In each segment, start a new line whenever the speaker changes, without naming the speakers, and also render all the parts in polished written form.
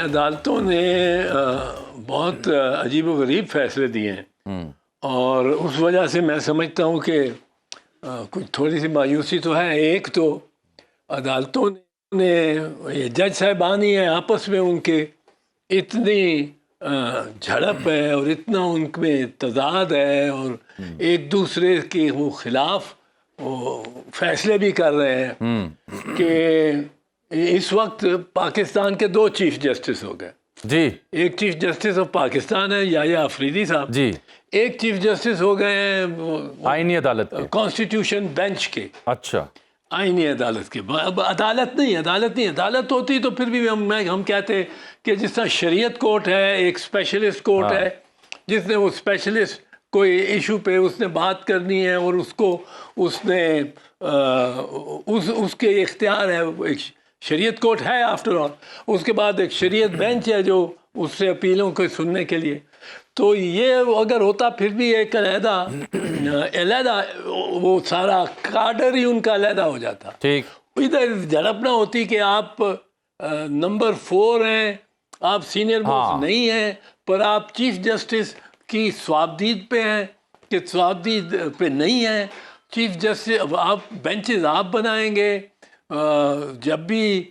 عدالتوں نے بہت عجیب و غریب فیصلے دیے ہیں اور اس وجہ سے میں سمجھتا ہوں کہ کچھ تھوڑی سی مایوسی تو ہے. ایک تو عدالتوں نے یہ جج صاحبان ہی ہیں آپس میں ان کے اتنی جھڑپ ہے اور اتنا ان میں تضاد ہے اور ایک دوسرے کے وہ خلاف وہ فیصلے بھی کر رہے ہیں کہ اس وقت پاکستان کے 2 چیف جسٹس ہو گئے.
جی.
ایک چیف جسٹس آف پاکستان ہے یحییٰ آفریدی صاحب.
جی.
ایک چیف جسٹس ہو گئے ہیں
آئینی عدالت کے،
کانسٹیٹیوشن بینچ کے.
اچھا.
آئینی عدالت کے. اب عدالت نہیں، عدالت ہوتی تو پھر بھی ہم کہتے کہ جس طرح شریعت کورٹ ہے ایک اسپیشلسٹ کورٹ ہے جس نے وہ اسپیشلسٹ کوئی ایشو پہ اس نے بات کرنی ہے اور اس کو اس نے اس کے اختیار ہے. ایک شریعت کورٹ ہے آفٹر آل. اس کے بعد ایک شریعت بینچ ہے جو اس سے اپیلوں کو سننے کے لیے. تو یہ اگر ہوتا پھر بھی ایک علیحدہ وہ سارا کارڈر ہی ان کا علیحدہ ہو جاتا.
ٹھیک.
ادھر جھڑپ نہ ہوتی کہ آپ نمبر 4 ہیں، آپ سینئر موسٹ نہیں ہیں پر آپ چیف جسٹس کی صوابدید پہ ہیں کہ صوابدید پہ نہیں ہیں. چیف جسٹس آپ بینچز آپ بنائیں گے. جب بھی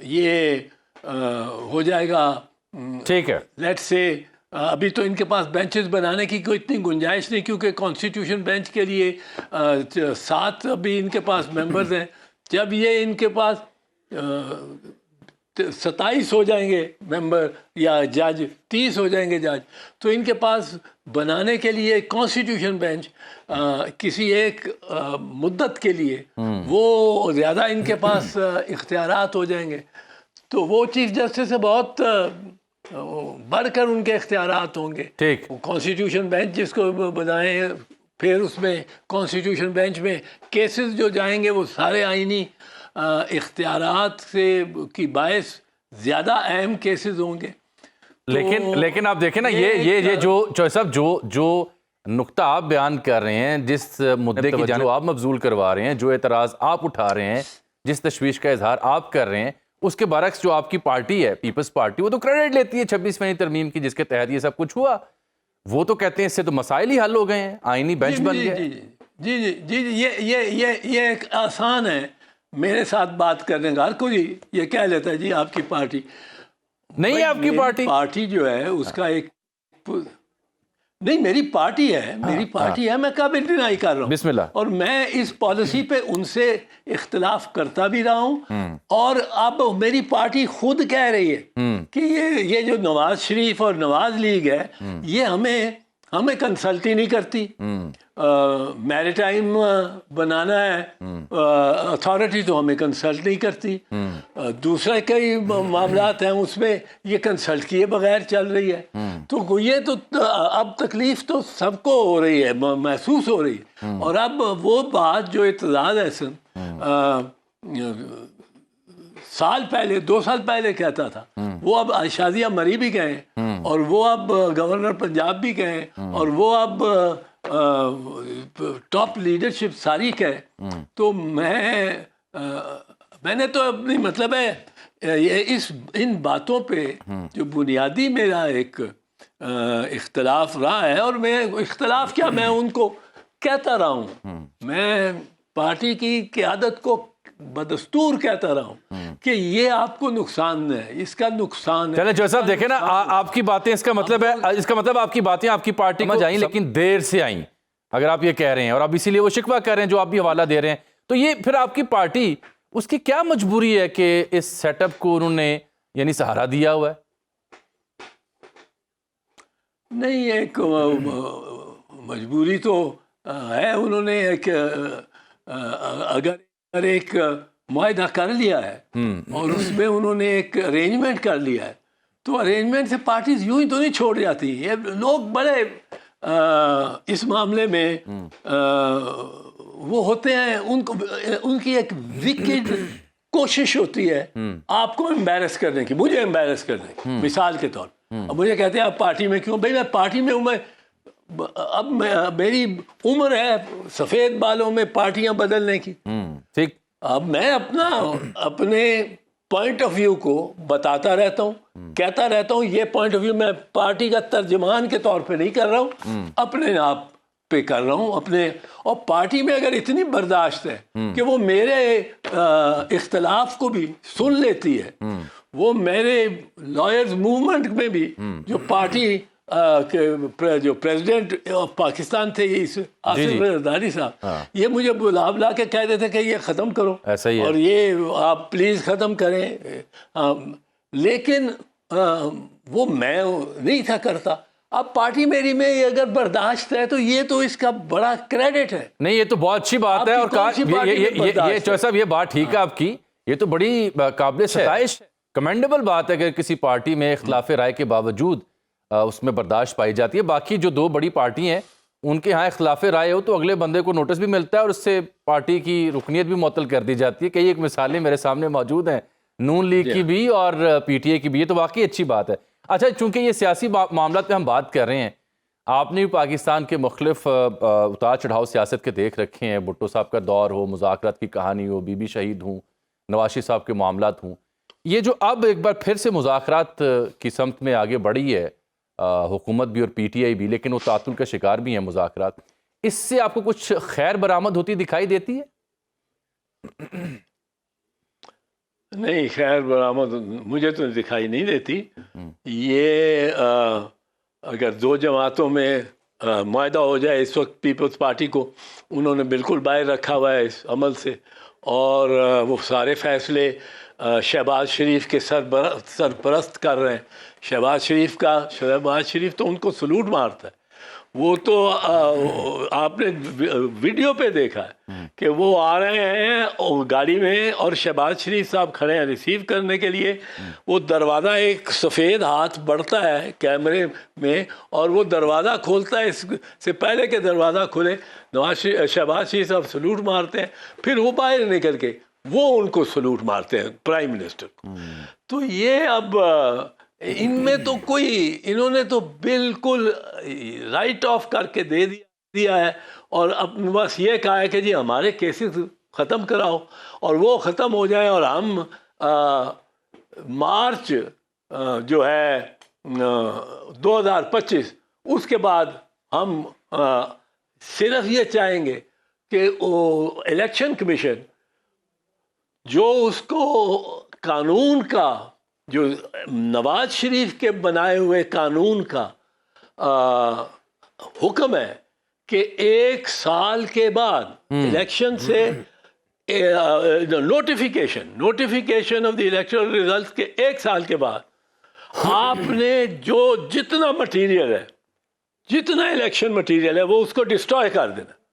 یہ ہو جائے گا
ٹھیک ہے
لیٹ سے ابھی تو ان کے پاس بینچز بنانے کی کوئی اتنی گنجائش نہیں کیونکہ کانسٹیٹیوشن بینچ کے لیے 7 ابھی ان کے پاس ممبرز ہیں. جب یہ ان کے پاس 27 ہو جائیں گے ممبر یا جج 30 ہو جائیں گے جج تو ان کے پاس بنانے کے لیے کانسٹیٹیوشن بینچ کسی ایک مدت کے لیے وہ زیادہ ان کے پاس اختیارات ہو جائیں گے. تو وہ چیف جسٹس سے بہت بڑھ کر ان کے اختیارات ہوں گے.
ٹھیک.
کانسٹیٹیوشن بینچ جس کو بنائیں پھر اس میں کانسٹیٹیوشن بینچ میں کیسز جو جائیں گے وہ سارے آئینی اختیارات سے کی باعث زیادہ اہم کیسز ہوں گے.
لیکن آپ دیکھیں نا یہ جو صاحب جو نقطہ آپ بیان کر رہے ہیں، جس مدعے کی جانب آپ مبذول کروا رہے ہیں، جو اعتراض آپ اٹھا رہے ہیں، جس تشویش کا اظہار آپ کر رہے ہیں، اس کے برعکس جو آپ کی پارٹی ہے پیپلز پارٹی وہ تو کریڈٹ لیتی ہے 26ویں ترمیم کی جس کے تحت یہ سب کچھ ہوا. وہ تو کہتے ہیں اس سے تو مسائل ہی حل ہو گئے ہیں، آئینی بینچ بن گیا.
یہ ایک آسان ہے میرے ساتھ بات کرنے کا. ہر کوئی یہ کہہ لیتا ہے جی آپ کی پارٹی
نہیں. آپ کی
پارٹی جو ہے اس کا ایک نہیں میری پارٹی ہے میں کب ڈینائی کر رہا ہوں.
بسم اللہ.
اور میں اس پالیسی پہ ان سے اختلاف کرتا بھی رہا ہوں اور اب میری پارٹی خود کہہ رہی ہے کہ یہ جو نواز شریف اور نواز لیگ ہے یہ ہمیں کنسلٹ ہی نہیں کرتی. میریٹائم بنانا ہے اتھارٹی تو ہمیں کنسلٹ نہیں کرتی. دوسرے کئی معاملات ہیں اس میں یہ کنسلٹ کیے بغیر چل رہی ہے. تو یہ تو اب تکلیف تو سب کو ہو رہی ہے، محسوس ہو رہی ہے. اور اب وہ بات جو اعتزاز احسن سال پہلے 2 سال پہلے کہتا تھا وہ اب شازیہ مری بھی گئے اور وہ اب گورنر پنجاب بھی گئے اور وہ اب ٹاپ لیڈرشپ ساری کہے. تو میں نے تو اپنی مطلب ہے ان باتوں پہ جو بنیادی میرا ایک اختلاف رہا ہے اور میں اختلاف کیا میں ان کو کہتا رہا ہوں. میں پارٹی کی قیادت کو بدستور کہتا رہا ہوں کہ یہ آپ کو نقصان ہے، اس کا نقصان ہے.
چلیں جو صاحب دیکھیں نا آپ کی باتیں اس کا مطلب آپ کی باتیں آپ کی پارٹی کو آئیں لیکن دیر سے آئیں اگر آپ یہ کہہ رہے ہیں اور اب اسی لیے وہ شکوہ کر رہے ہیں جو آپ بھی حوالہ دے رہے ہیں. تو یہ پھر آپ کی پارٹی اس کی کیا مجبوری ہے کہ اس سیٹ اپ کو انہوں نے یعنی سہارا دیا ہوا ہے؟
نہیں ایک مجبوری تو ہے. انہوں نے ایک اگر ایک معاہدہ کر لیا ہے اور اس میں انہوں نے ایک ارینجمنٹ کر لیا ہے تو ارینجمنٹ سے پارٹیز یوں ہی تو نہیں چھوڑ جاتی. یہ لوگ بڑے اس معاملے میں وہ ہوتے ہیں، ان کی ایک وکڈ کوشش ہوتی ہے آپ کو امبیرس کرنے کی، مجھے امبیرس کرنے کی. مثال کے طور اب مجھے کہتے ہیں آپ پارٹی میں کیوں؟ بھائی میں پارٹی میں ہوں، اب میری عمر ہے سفید بالوں میں پارٹیاں بدلنے کی.
ٹھیک.
اب میں اپنے پوائنٹ آف ویو کو بتاتا رہتا ہوں, کہتا رہتا ہوں. یہ پوائنٹ آف ویو میں پارٹی کا ترجمان کے طور پہ نہیں کر رہا ہوں, اپنے آپ پہ کر رہا ہوں اپنے. اور پارٹی میں اگر اتنی برداشت ہے کہ وہ میرے اختلاف کو بھی سن لیتی ہے, وہ میرے لائرز موومنٹ میں بھی جو پارٹی جو پریزیڈنٹ آف پاکستان تھے آصف زرداری صاحب, یہ مجھے بلا کے کہہ دیتے کہ یہ ختم کرو اور یہ آپ پلیز ختم کریں. لیکن وہ میں نہیں تھا کرتا. اب پارٹی میری میں اگر برداشت ہے تو یہ تو اس کا بڑا کریڈٹ ہے.
نہیں, یہ تو بہت اچھی بات ہے. اور یہ چوہے صاحب, یہ بات ٹھیک ہے آپ کی, یہ تو بڑی قابل ستائش ہے, کمینڈیبل بات ہے کہ کسی پارٹی میں اختلاف رائے کے باوجود اس میں برداشت پائی جاتی ہے. باقی جو دو بڑی پارٹی ہیں ان کے ہاں اختلاف رائے ہو تو اگلے بندے کو نوٹس بھی ملتا ہے اور اس سے پارٹی کی رکنیت بھی معطل کر دی جاتی ہے. کئی ایک مثالیں میرے سامنے موجود ہیں, نون لیگ کی بھی اور پی ٹی اے کی بھی. یہ تو واقعی اچھی بات ہے. اچھا, چونکہ یہ سیاسی معاملات پہ ہم بات کر رہے ہیں, آپ نے بھی پاکستان کے مختلف اتار چڑھاؤ سیاست کے دیکھ رکھے ہیں. بھٹو صاحب کا دور ہو, مذاکرات کی کہانی ہو, بی بی شہید ہوں, نواز شریف صاحب کے معاملات ہوں. یہ جو اب ایک بار پھر سے مذاکرات کی سمت میں آگے بڑھی ہے حکومت بھی اور پی ٹی آئی بھی, لیکن وہ تعطل کا شکار بھی ہیں مذاکرات, اس سے آپ کو کچھ خیر برآمد ہوتی دکھائی دیتی ہے؟
نہیں, خیر برآمد مجھے تو دکھائی نہیں دیتی. یہ اگر دو جماعتوں میں معاہدہ ہو جائے, اس وقت پیپلز پارٹی کو انہوں نے بالکل باہر رکھا ہوا ہے اس عمل سے, اور وہ سارے فیصلے شہباز شریف کے سرپرست کر رہے ہیں. شہباز شریف تو ان کو سلوٹ مارتا ہے. وہ تو آپ نے ویڈیو پہ دیکھا ہے کہ وہ آ رہے ہیں گاڑی میں اور شہباز شریف صاحب کھڑے ہیں ریسیو کرنے کے لیے. وہ دروازہ, ایک سفید ہاتھ بڑھتا ہے کیمرے میں اور وہ دروازہ کھولتا ہے. اس سے پہلے کہ دروازہ کھلے شہباز شریف صاحب سلوٹ مارتے ہیں, پھر وہ باہر نکل کے وہ ان کو سلوٹ مارتے ہیں پرائم منسٹر کو. تو یہ اب ان میں تو کوئی, انہوں نے تو بالکل رائٹ آف کر کے دے دیا ہے, اور اب بس یہ کہا ہے کہ جی ہمارے کیسز ختم کراؤ, اور وہ ختم ہو جائیں, اور ہم مارچ جو ہے 2025 اس کے بعد ہم صرف یہ چاہیں گے کہ الیکشن کمیشن جو اس کو قانون کا, جو نواز شریف کے بنائے ہوئے قانون کا حکم ہے کہ 1 سال کے بعد الیکشن سے نوٹیفیکیشن آف دی الیکشنل ریزلٹس کے 1 سال کے بعد آپ نے جو جتنا مٹیریل ہے, جتنا الیکشن مٹیریل ہے, وہ اس کو ڈسٹروائے کر دینا.